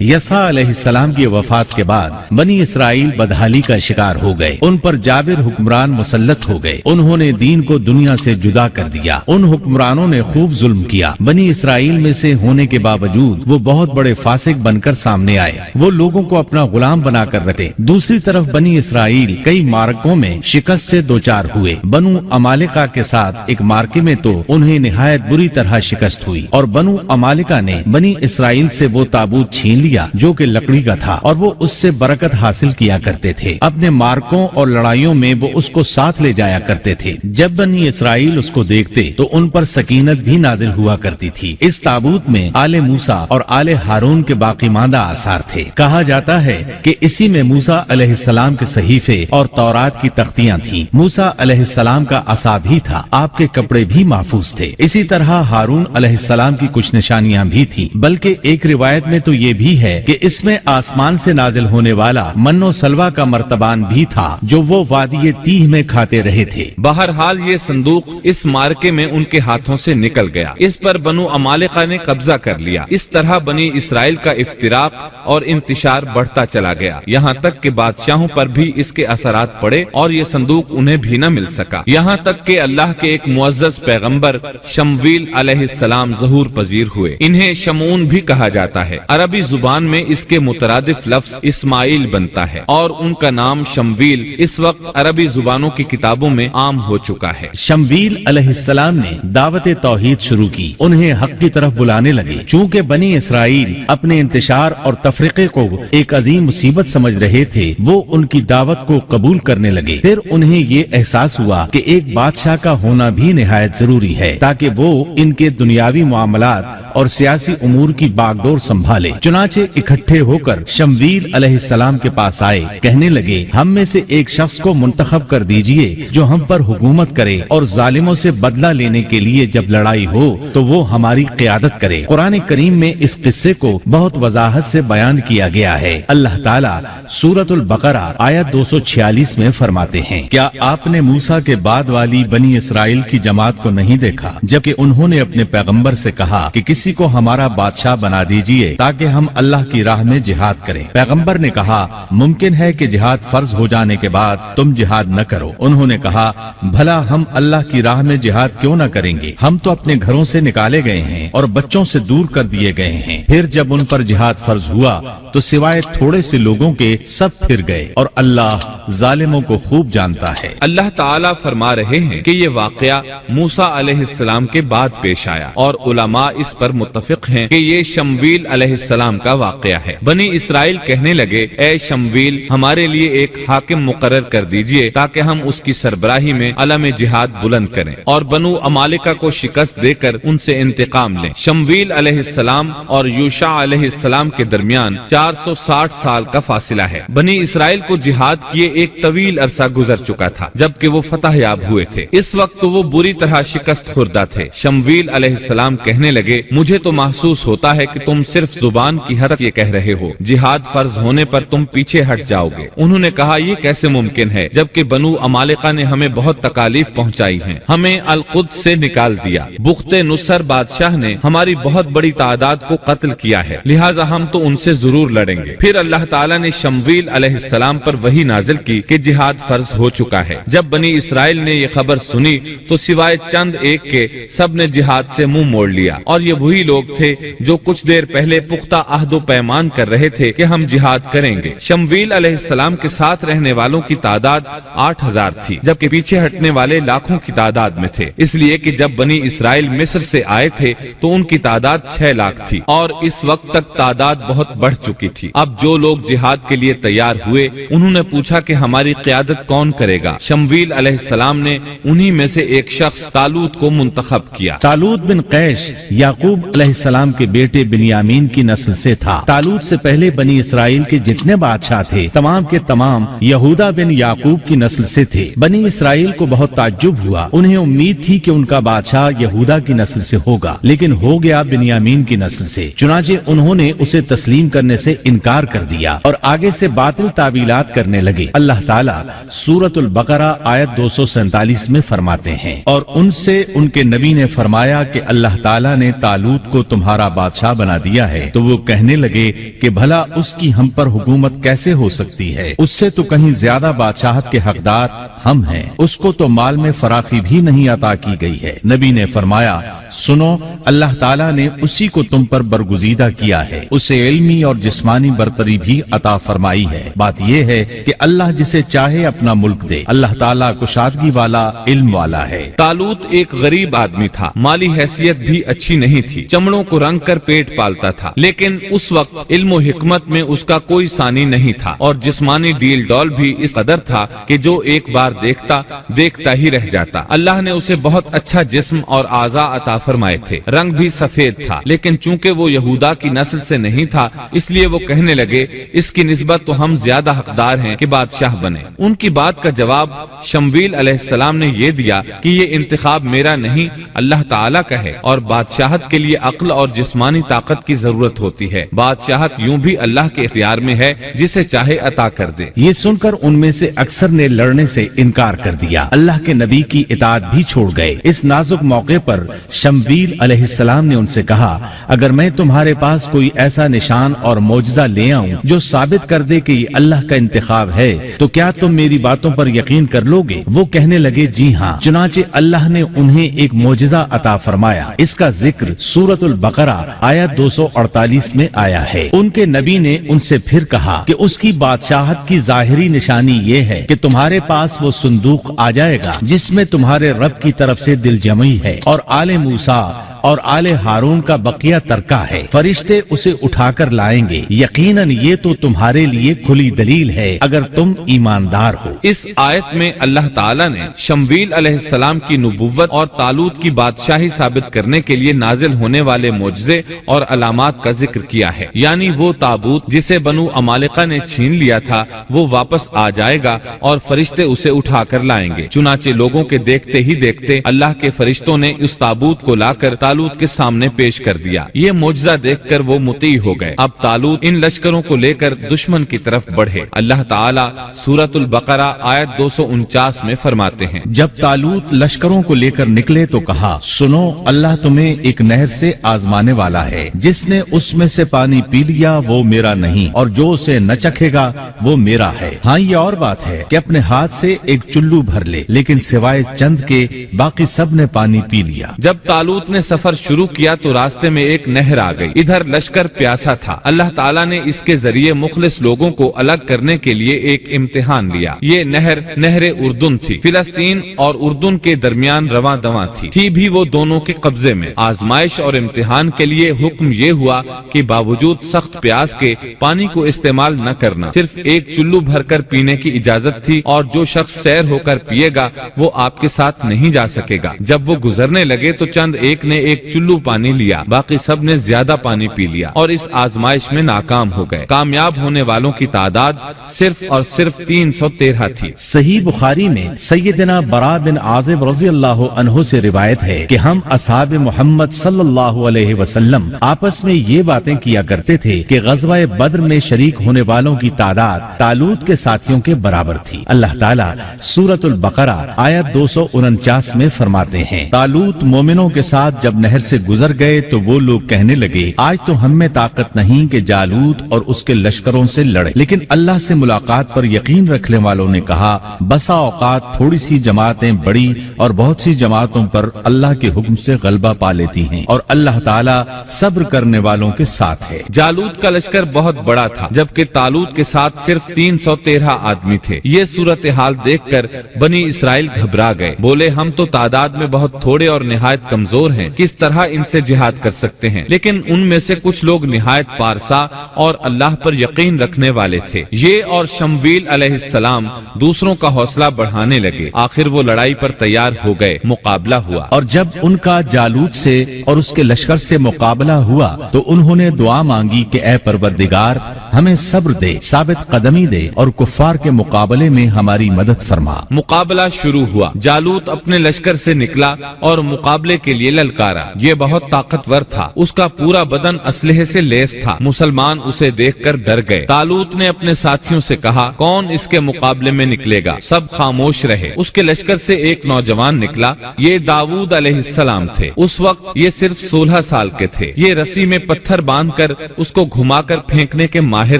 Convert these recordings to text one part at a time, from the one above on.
یسع علیہ السلام کی وفات کے بعد بنی اسرائیل بدحالی کا شکار ہو گئے۔ ان پر جابر حکمران مسلط ہو گئے۔ انہوں نے دین کو دنیا سے جدا کر دیا۔ ان حکمرانوں نے خوب ظلم کیا۔ بنی اسرائیل میں سے ہونے کے باوجود وہ بہت بڑے فاسق بن کر سامنے آئے۔ وہ لوگوں کو اپنا غلام بنا کر رکھتے۔ دوسری طرف بنی اسرائیل کئی مارکوں میں شکست سے دوچار ہوئے۔ بنو عمالقہ کے ساتھ ایک مارکے میں تو انہیں نہایت بری طرح شکست ہوئی، اور بنو عمالقہ نے بنی اسرائیل سے وہ تابوت چھین لیا جو کہ لکڑی کا تھا، اور وہ اس سے برکت حاصل کیا کرتے تھے۔ اپنے مارکوں اور لڑائیوں میں وہ اس کو ساتھ لے جایا کرتے تھے۔ جب بنی اسرائیل اس کو دیکھتے تو ان پر سکینت بھی نازل ہوا کرتی تھی۔ اس تابوت میں آل موسیٰ اور آل ہارون کے باقی ماندہ آثار تھے۔ کہا جاتا ہے کہ اسی میں موسیٰ علیہ السلام کے صحیفے اور تورات کی تختیاں تھیں۔ موسیٰ علیہ السلام کا عصا بھی تھا، آپ کے کپڑے بھی محفوظ تھے۔ اسی طرح ہارون علیہ السلام کی کچھ نشانیاں بھی تھیں، بلکہ ایک روایت میں تو یہ بھی ہے کہ اس میں آسمان سے نازل ہونے والا من و سلوہ کا مرتبان بھی تھا جو وہ وادی تیہ میں کھاتے رہے تھے۔ بہرحال یہ صندوق اس مارکے میں ان کے ہاتھوں سے نکل گیا۔ اس پر بنو عمالقہ نے قبضہ کر لیا۔ اس طرح بنی اسرائیل کا افتراق اور انتشار بڑھتا چلا گیا، یہاں تک کہ بادشاہوں پر بھی اس کے اثرات پڑے اور یہ صندوق انہیں بھی نہ مل سکا، یہاں تک کہ اللہ کے ایک معزز پیغمبر شمویل علیہ السلام ظہور پذیر ہوئے۔ انہیں شمعون بھی کہا جاتا ہے۔ عربی زبان میں اس کے مترادف لفظ اسماعیل بنتا ہے، اور ان کا نام شمویل اس وقت عربی زبانوں کی کتابوں میں عام ہو چکا ہے۔ شمویل علیہ السلام نے دعوت توحید شروع کی، انہیں حق کی طرف بلانے لگے۔ چونکہ بنی اسرائیل اپنے انتشار اور تفرقے کو ایک عظیم مصیبت سمجھ رہے تھے، وہ ان کی دعوت کو قبول کرنے لگے۔ پھر انہیں یہ احساس ہوا کہ ایک بادشاہ کا ہونا بھی نہایت ضروری ہے تاکہ وہ ان کے دنیاوی معاملات اور سیاسی امور کی باغ ڈور سنبھالے۔ چنانچہ اکٹھے ہو کر شمویل علیہ السلام کے پاس آئے، کہنے لگے ہم میں سے ایک شخص کو منتخب کر دیجئے جو ہم پر حکومت کرے اور ظالموں سے بدلہ لینے کے لیے جب لڑائی ہو تو وہ ہماری قیادت کرے۔ قرآن کریم میں اس قصے کو بہت وضاحت سے بیان کیا گیا ہے۔ اللہ تعالیٰ سورۃ البقرہ آیت 246 میں فرماتے ہیں، کیا آپ نے موسیٰ کے بعد والی بنی اسرائیل کی جماعت کو نہیں دیکھا جبکہ انہوں نے اپنے پیغمبر سے کہا کہ کسی کو ہمارا بادشاہ بنا دیجئے تاکہ ہم اللہ کی راہ میں جہاد کریں۔ پیغمبر نے کہا ممکن ہے کہ جہاد فرض ہو جانے کے بعد تم جہاد نہ کرو۔ انہوں نے کہا بھلا ہم اللہ کی راہ میں جہاد کیوں نہ کریں گے؟ ہم تو اپنے گھروں سے نکالے گئے ہیں اور بچوں سے دور کر دیے گئے ہیں۔ پھر جب ان پر جہاد فرض ہوا تو سوائے تھوڑے سے لوگوں کے سب پھر گئے، اور اللہ ظالموں کو خوب جانتا ہے۔ اللہ تعالیٰ فرما رہے ہیں کہ یہ واقعہ موسیٰ علیہ السلام کے بعد پیش آیا، اور علماء اس پر متفق ہیں کہ یہ شمویل علیہ السلام کا واقعہ ہے۔ بنی اسرائیل کہنے لگے اے شمویل ہمارے لیے ایک حاکم مقرر کر دیجئے تاکہ ہم اس کی سربراہی میں علم جہاد بلند کریں اور بنو عمالقہ کو شکست دے کر ان سے انتقام لیں۔ شمویل علیہ السلام اور یوشع علیہ السلام کے درمیان 460 سال کا فاصلہ ہے۔ بنی اسرائیل کو جہاد کیے ایک طویل عرصہ گزر چکا تھا جبکہ وہ فتح یاب ہوئے تھے۔ اس وقت تو وہ بری طرح شکست خوردہ تھے۔ شمویل علیہ السلام کہنے لگے مجھے تو محسوس ہوتا ہے کہ تم صرف زبان کی حرکت یہ کہہ رہے ہو، جہاد فرض ہونے پر تم پیچھے ہٹ جاؤ گے۔ انہوں نے کہا یہ کیسے ممکن ہے جبکہ بنو عمالقہ نے ہمیں بہت تکالیف پہنچائی ہیں، ہمیں القدس سے نکال دیا، بخت نصر بادشاہ نے ہماری بہت بڑی تعداد کو قتل کیا ہے، لہٰذا ہم تو ان سے ضرور لڑیں گے۔ پھر اللہ تعالیٰ نے شمویل علیہ السلام پر وحی نازل کی کہ جہاد فرض ہو چکا ہے۔ جب بنی اسرائیل نے یہ خبر سنی تو سوائے چند ایک کے سب نے جہاد سے منہ موڑ لیا، اور یہ وہی لوگ تھے جو کچھ دیر پہلے پختہ عہد و پیمان کر رہے تھے کہ ہم جہاد کریں گے۔ شمویل علیہ السلام کے ساتھ رہنے والوں کی تعداد 8000 تھی جبکہ پیچھے ہٹنے والے لاکھوں کی تعداد میں تھے، اس لیے کہ جب بنی اسرائیل مصر سے آئے تھے تو ان کی تعداد 6 لاکھ تھی اور اس وقت تک تعداد بہت بڑھ چکی تھی۔ اب جو لوگ جہاد کے لیے تیار ہوئے انہوں نے پوچھا کہ ہماری قیادت کون کرے گا؟ شمویل علیہ السلام نے انہی میں سے ایک شخص طالوت کو منتخب کیا۔ طالوت بن قیش یعقوب علیہ السلام کے بیٹے بنیامین کی نسل سے تھا۔ طالوت سے پہلے بنی اسرائیل کے جتنے بادشاہ تھے تمام کے تمام یہودا بن یعقوب کی نسل سے تھے۔ بنی اسرائیل کو بہت تعجب ہوا، انہیں امید تھی کہ ان کا بادشاہ یہودا کی نسل سے ہوگا، لیکن ہو گیا بنیامین کی نسل سے۔ چنانچہ انہوں نے اسے تسلیم کرنے سے انکار کر دیا اور آگے سے باطل تعویلات کرنے لگے۔ اللہ تعالیٰ سورۃ البقرہ آیت 247 میں فرماتے ہیں، اور ان سے ان کے نبی نے فرمایا کہ اللہ تعالیٰ نے طالوت کو تمہارا بادشاہ بنا دیا ہے، تو وہ کہنے کہنے لگے کہ بھلا اس کی ہم پر حکومت کیسے ہو سکتی ہے؟ اس سے تو کہیں زیادہ بادشاہت کے حقدار ہم ہیں، اس کو تو مال میں فراخی بھی نہیں عطا کی گئی ہے۔ نبی نے فرمایا، سنو، اللہ تعالیٰ نے اسی کو تم پر برگزیدہ کیا ہے، اسے علمی اور جسمانی برتری بھی عطا فرمائی ہے۔ بات یہ ہے کہ اللہ جسے چاہے اپنا ملک دے، اللہ تعالیٰ کشادگی والا، علم والا ہے۔ طالوت ایک غریب آدمی تھا، مالی حیثیت بھی اچھی نہیں تھی، چمڑوں کو رنگ کر پیٹ پالتا تھا، لیکن اس وقت علم و حکمت میں اس کا کوئی ثانی نہیں تھا، اور جسمانی ڈیل ڈول بھی اس قدر تھا کہ جو ایک بار دیکھتا ہی رہ جاتا۔ اللہ نے اسے بہت اچھا جسم اور اعضاء عطا فرمائے تھے، رنگ بھی سفید تھا، لیکن چونکہ وہ یہودا کی نسل سے نہیں تھا، اس لیے وہ کہنے لگے اس کی نسبت تو ہم زیادہ حقدار ہیں کہ بادشاہ بنے۔ ان کی بات کا جواب شمویل علیہ السلام نے یہ دیا کہ یہ انتخاب میرا نہیں، اللہ تعالیٰ کا ہے، اور بادشاہت کے لیے عقل اور جسمانی طاقت کی ضرورت ہوتی ہے، بادشاہت یوں بھی اللہ کے اختیار میں ہے، جسے چاہے عطا کر دے۔ یہ سن کر ان میں سے اکثر نے لڑنے سے انکار کر دیا، اللہ کے نبی کی اطاعت بھی چھوڑ گئے۔ اس نازک موقع پر شمویل علیہ السلام نے ان سے کہا، اگر میں تمہارے پاس کوئی ایسا نشان اور معجزہ لے آؤں جو ثابت کر دے کہ یہ اللہ کا انتخاب ہے تو کیا تم میری باتوں پر یقین کر لو گے؟ وہ کہنے لگے، جی ہاں۔ چنانچہ اللہ نے انہیں ایک معجزہ عطا فرمایا۔ اس کا ذکر سورۃ البقرہ آیت 248 میں آیا ہے۔ ان کے نبی نے ان سے پھر کہا کہ اس کی بادشاہت کی ظاہری نشانی یہ ہے کہ تمہارے پاس وہ صندوق آ جائے گا جس میں تمہارے رب کی طرف سے دل جمعی ہے اور آل موسیٰ اور آل ہارون کا بقیہ ترکہ ہے، فرشتے اسے اٹھا کر لائیں گے، یقیناً یہ تو تمہارے لیے کھلی دلیل ہے اگر تم ایماندار ہو۔ اس آیت میں اللہ تعالیٰ نے شمویل علیہ السلام کی نبوت اور طالوت کی بادشاہی ثابت کرنے کے لیے نازل ہونے والے معجزے اور علامات کا ذکر کیا ہے، یعنی وہ تابوت جسے بنو عمالقہ نے چھین لیا تھا وہ واپس آ جائے گا اور فرشتے اسے اٹھا کر لائیں گے۔ چنانچہ لوگوں کے دیکھتے ہی دیکھتے اللہ کے فرشتوں نے اس تابوت کو لا کر طالوت کے سامنے پیش کر دیا۔ یہ معجزہ دیکھ کر وہ مطیع ہو گئے۔ اب طالوت ان لشکروں کو لے کر دشمن کی طرف بڑھے۔ اللہ تعالیٰ سورۃ البقرہ آیت 249 میں فرماتے ہیں، جب طالوت لشکروں کو لے کر نکلے تو کہا، سنو، اللہ تمہیں ایک نہر سے آزمانے والا ہے، جس نے اس میں سے پانی پی لیا وہ میرا نہیں، اور جو اسے نہ چکھے گا وہ میرا ہے۔ ہاں یہ اور بات ہے کہ اپنے ہاتھ سے ایک چلو بھر لے، لیکن سوائے چند کے باقی سب نے پانی پی لیا۔ جب طالوت نے سفر شروع کیا تو راستے میں ایک نہر آ گئی، ادھر لشکر پیاسا تھا۔ اللہ تعالیٰ نے اس کے ذریعے مخلص لوگوں کو الگ کرنے کے لیے ایک امتحان لیا۔ یہ نہر اردن تھی، فلسطین اور اردن کے درمیان رواں دواں تھی بھی وہ دونوں کے قبضے میں۔ آزمائش اور امتحان کے لیے حکم یہ ہوا کہ باوجود سخت پیاس کے پانی کو استعمال نہ کرنا، صرف ایک چلو بھر کر پینے کی اجازت تھی، اور جو شخص سیر ہو کر پیے گا وہ آپ کے ساتھ نہیں جا سکے گا۔ جب وہ گزرنے لگے تو چند ایک نے ایک چلو پانی لیا، باقی سب نے زیادہ پانی پی لیا اور اس آزمائش میں ناکام ہو گئے۔ کامیاب ہونے والوں کی تعداد صرف اور صرف 313 تھی۔ صحیح بخاری میں سیدنا برا بن عازب رضی اللہ عنہ سے روایت ہے کہ ہم اصحاب محمد صلی اللہ علیہ وسلم آپس میں یہ باتیں کیا کرتے تھے کہ غزوہ بدر میں شریک ہونے والوں کی تعداد طالوت کے ساتھیوں کے برابر تھی۔ اللہ تعالیٰ سورۃ البقرہ آیت 249 میں فرماتے ہیں، طالوت مومنوں کے ساتھ جب نہر سے گزر گئے تو وہ لوگ کہنے لگے، آج تو ہم میں طاقت نہیں کہ جالوت اور اس کے لشکروں سے لڑے، لیکن اللہ سے ملاقات پر یقین رکھنے والوں نے کہا، بسا اوقات تھوڑی سی جماعتیں بڑی اور بہت سی جماعتوں پر اللہ کے حکم سے غلبہ پا لیتی ہیں، اور اللہ تعالیٰ صبر کرنے والوں کے ساتھ ہے۔ جالوت کا لشکر بہت بڑا تھا، جبکہ طالوت کے ساتھ صرف 313 آدمی تھے۔ یہ صورتحال دیکھ کر بنی اسرائیل گھبرا گئے، بولے ہم تو تعداد میں بہت تھوڑے اور نہایت کمزور ہیں، کس طرح ان سے جہاد کر سکتے ہیں؟ لیکن ان میں سے کچھ لوگ نہایت پارسا اور اللہ پر یقین رکھنے والے تھے۔ یہ اور شمویل علیہ السلام دوسروں کا حوصلہ بڑھانے لگے۔ آخر وہ لڑائی پر تیار ہو گئے، مقابلہ ہوا، اور جب ان کا جالوت سے اور اس کے لشکر سے مقابلہ ہوا تو انہوں نے دعا مانگی کہ اے پروردگار، ہمیں صبر دے، ثابت قدمی دے اور کفار کے مقابلے میں ہماری مدد مدد فرما۔ مقابلہ شروع ہوا۔ جالوت اپنے لشکر سے نکلا اور مقابلے کے لیے للکارا۔ یہ بہت طاقتور تھا، اس کا پورا بدن اسلحے سے لیس تھا۔ مسلمان اسے دیکھ کر ڈر گئے۔ طالوت نے اپنے ساتھیوں سے کہا، کون اس کے مقابلے میں نکلے گا؟ سب خاموش رہے۔ اس کے لشکر سے ایک نوجوان نکلا، یہ داؤد علیہ السلام تھے۔ اس وقت یہ صرف 16 سال کے تھے۔ یہ رسی میں پتھر باندھ کر اس کو گھما کر پھینکنے کے ماہر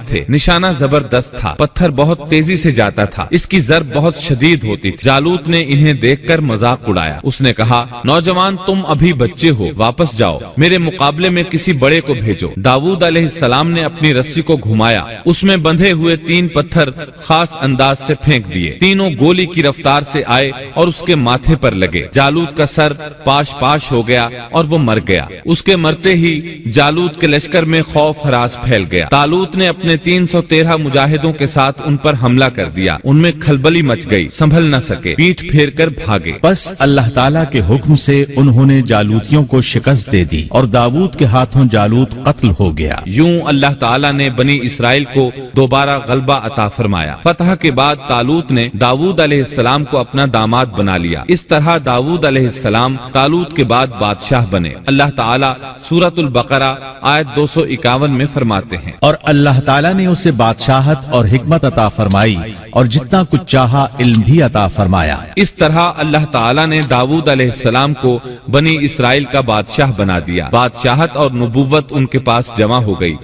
تھے۔ نشانہ زبردست تھا، پتھر بہت تیزی سے جاتا تھا، اس کی ضرب بہت شدید ہوتی تھی۔ جالوت نے انہیں دیکھ کر مذاق اڑایا۔ اس نے کہا، نوجوان تم ابھی بچے ہو، واپس جاؤ، میرے مقابلے میں کسی بڑے کو بھیجو۔ داؤد علیہ السلام نے اپنی رسی کو گھمایا، اس میں بندھے ہوئے 3 پتھر خاص انداز سے پھینک دیے۔ تینوں گولی کی رفتار سے آئے اور اس کے ماتھے پر لگے۔ جالوت کا سر پاش پاش ہو گیا اور وہ مر گیا۔ اس کے مرتے ہی جالوت کے لشکر میں خوف ہراس پھیل گیا۔ طالوت نے اپنے 313 مجاہدوں کے ساتھ ان پر حملہ کر دیا۔ ان میں کھلبلی مچ گئی، سنبھل نہ سکے، پیٹھ پھیر کر بھاگے۔ بس اللہ تعالیٰ کے حکم سے انہوں نے جالوتیوں کو شکست دے دی اور داؤد کے ہاتھوں جالوت قتل ہو گیا۔ یوں اللہ تعالیٰ نے بنی اسرائیل کو دوبارہ غلبہ عطا فرمایا۔ فتح کے بعد طالوت نے داؤد علیہ السلام کو اپنا داماد بنا لیا۔ اس طرح داؤد علیہ السلام طالوت کے بعد بادشاہ بنے۔ اللہ تعالیٰ سورۃ البقرہ آیت 251 میں فرماتے ہیں، اور اللہ تعالیٰ نے اسے بادشاہت اور حکمت عطا فرمائی اور جتنا کچھ چاہا علم بھی عطا فرمایا۔ اس طرح اللہ تعالیٰ نے داؤد علیہ السلام کو بنی اسرائیل کا بادشاہ بنا دیا۔ بادشاہت اور نبوت ان کے پاس جمع ہو گئی۔